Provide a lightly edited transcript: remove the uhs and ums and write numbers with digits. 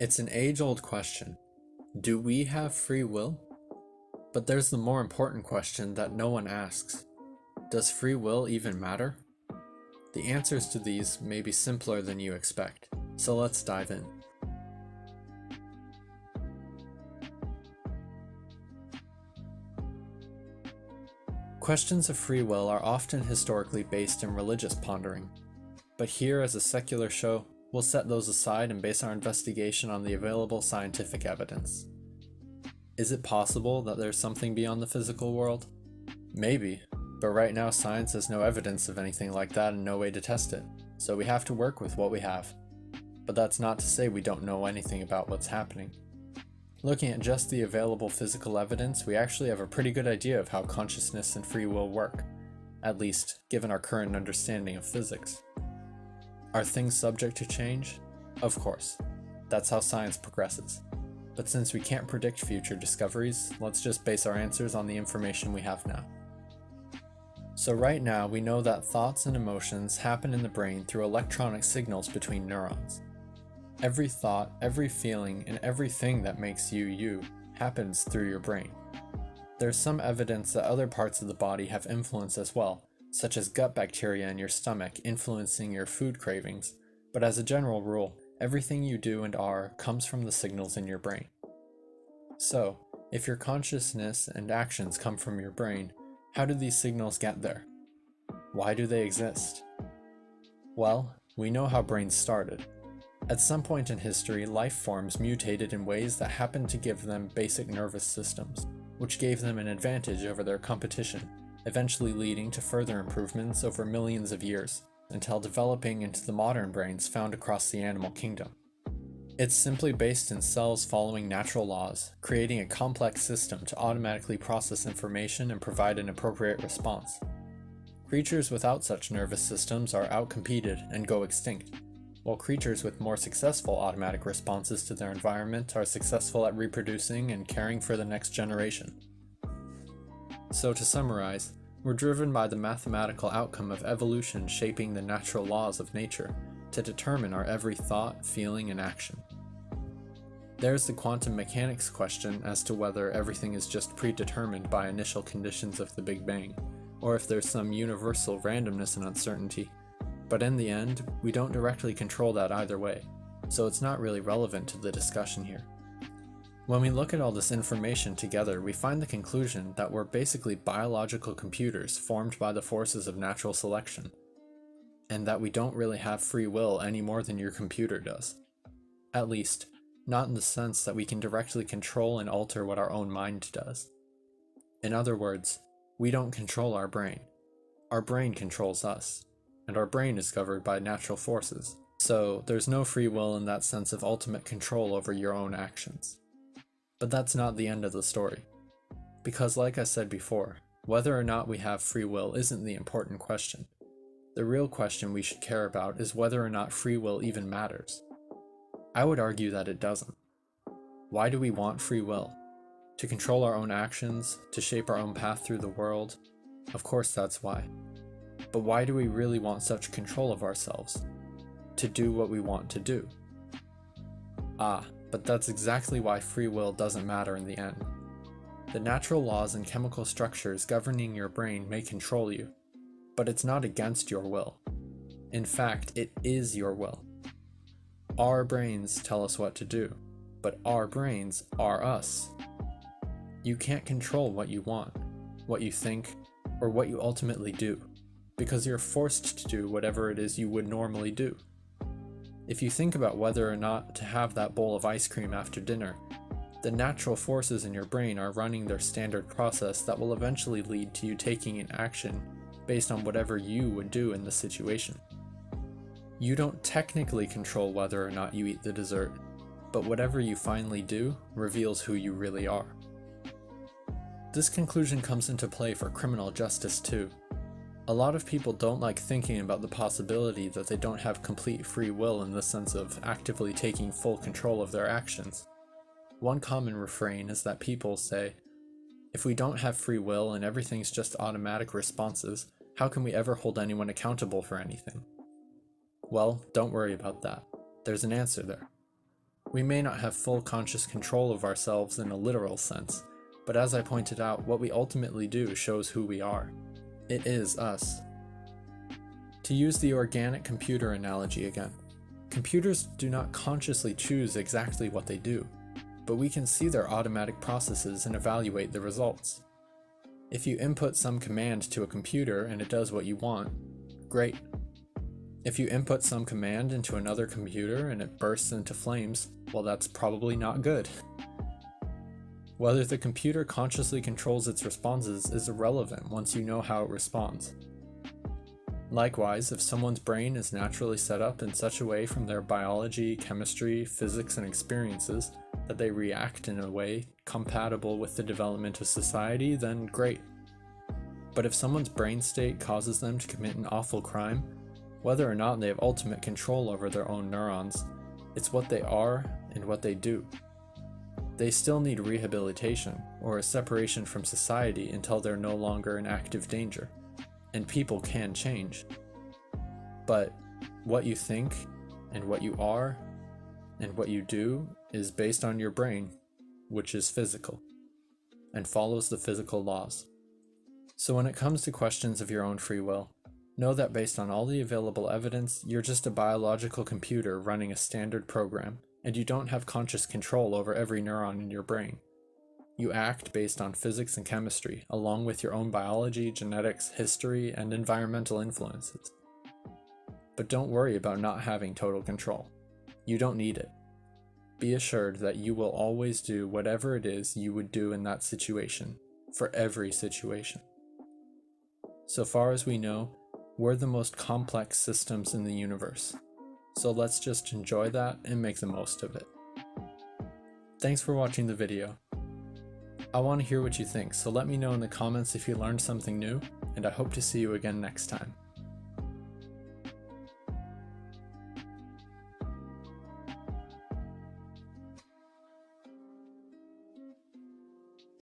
It's an age-old question. Do we have free will? But there's the more important question that no one asks. Does free will even matter? The answers to these may be simpler than you expect, so let's dive in. Questions of free will are often historically based in religious pondering, but here as a secular show, we'll set those aside and base our investigation on the available scientific evidence. Is it possible that there's something beyond the physical world? Maybe, but right now science has no evidence of anything like that and no way to test it, so we have to work with what we have. But that's not to say we don't know anything about what's happening. Looking at just the available physical evidence, we actually have a pretty good idea of how consciousness and free will work, at least given our current understanding of physics. Are things subject to change? Of course. That's how science progresses. But since we can't predict future discoveries, let's just base our answers on the information we have now. So right now, we know that thoughts and emotions happen in the brain through electronic signals between neurons. Every thought, every feeling, and everything that makes you you happens through your brain. There's some evidence that other parts of the body have influence as well, such as gut bacteria in your stomach influencing your food cravings, but as a general rule, everything you do and are comes from the signals in your brain. So, if your consciousness and actions come from your brain, how do these signals get there? Why do they exist? Well, we know how brains started. At some point in history, life forms mutated in ways that happened to give them basic nervous systems, which gave them an advantage over their competition, eventually leading to further improvements over millions of years, until developing into the modern brains found across the animal kingdom. It's simply based in cells following natural laws, creating a complex system to automatically process information and provide an appropriate response. Creatures without such nervous systems are outcompeted and go extinct, while creatures with more successful automatic responses to their environment are successful at reproducing and caring for the next generation. So to summarize, we're driven by the mathematical outcome of evolution shaping the natural laws of nature to determine our every thought, feeling, and action. There's the quantum mechanics question as to whether everything is just predetermined by initial conditions of the Big Bang, or if there's some universal randomness and uncertainty. But in the end, we don't directly control that either way, so it's not really relevant to the discussion here. When we look at all this information together, we find the conclusion that we're basically biological computers formed by the forces of natural selection, and that we don't really have free will any more than your computer does. At least, not in the sense that we can directly control and alter what our own mind does. In other words, we don't control our brain. Our brain controls us, and our brain is governed by natural forces. So there's no free will in that sense of ultimate control over your own actions. But that's not the end of the story. Because like I said before, whether or not we have free will isn't the important question. The real question we should care about is whether or not free will even matters. I would argue that it doesn't. Why do we want free will? To control our own actions, to shape our own path through the world? Of course that's why. But why do we really want such control of ourselves? To do what we want to do. But that's exactly why free will doesn't matter in the end. The natural laws and chemical structures governing your brain may control you, but it's not against your will. In fact, it is your will. Our brains tell us what to do, but our brains are us. You can't control what you want, what you think, or what you ultimately do, because you're forced to do whatever it is you would normally do. If you think about whether or not to have that bowl of ice cream after dinner, the natural forces in your brain are running their standard process that will eventually lead to you taking an action based on whatever you would do in the situation. You don't technically control whether or not you eat the dessert, but whatever you finally do reveals who you really are. This conclusion comes into play for criminal justice too. A lot of people don't like thinking about the possibility that they don't have complete free will in the sense of actively taking full control of their actions. One common refrain is that people say, if we don't have free will and everything's just automatic responses, how can we ever hold anyone accountable for anything? Well, don't worry about that. There's an answer there. We may not have full conscious control of ourselves in a literal sense, but as I pointed out, what we ultimately do shows who we are. It is us. To use the organic computer analogy again, computers do not consciously choose exactly what they do, but we can see their automatic processes and evaluate the results. If you input some command to a computer and it does what you want, great. If you input some command into another computer and it bursts into flames, well, that's probably not good. Whether the computer consciously controls its responses is irrelevant once you know how it responds. Likewise, if someone's brain is naturally set up in such a way from their biology, chemistry, physics, and experiences that they react in a way compatible with the development of society, then great. But if someone's brain state causes them to commit an awful crime, whether or not they have ultimate control over their own neurons, it's what they are and what they do. They still need rehabilitation or a separation from society until they're no longer in active danger. And people can change. But what you think and what you are and what you do is based on your brain, which is physical, and follows the physical laws. So when it comes to questions of your own free will, know that based on all the available evidence, you're just a biological computer running a standard program, and you don't have conscious control over every neuron in your brain. You act based on physics and chemistry, along with your own biology, genetics, history, and environmental influences. But don't worry about not having total control. You don't need it. Be assured that you will always do whatever it is you would do in that situation, for every situation. So far as we know, we're the most complex systems in the universe. So let's just enjoy that and make the most of it. Thanks for watching the video. I want to hear what you think, so let me know in the comments if you learned something new, and I hope to see you again next time.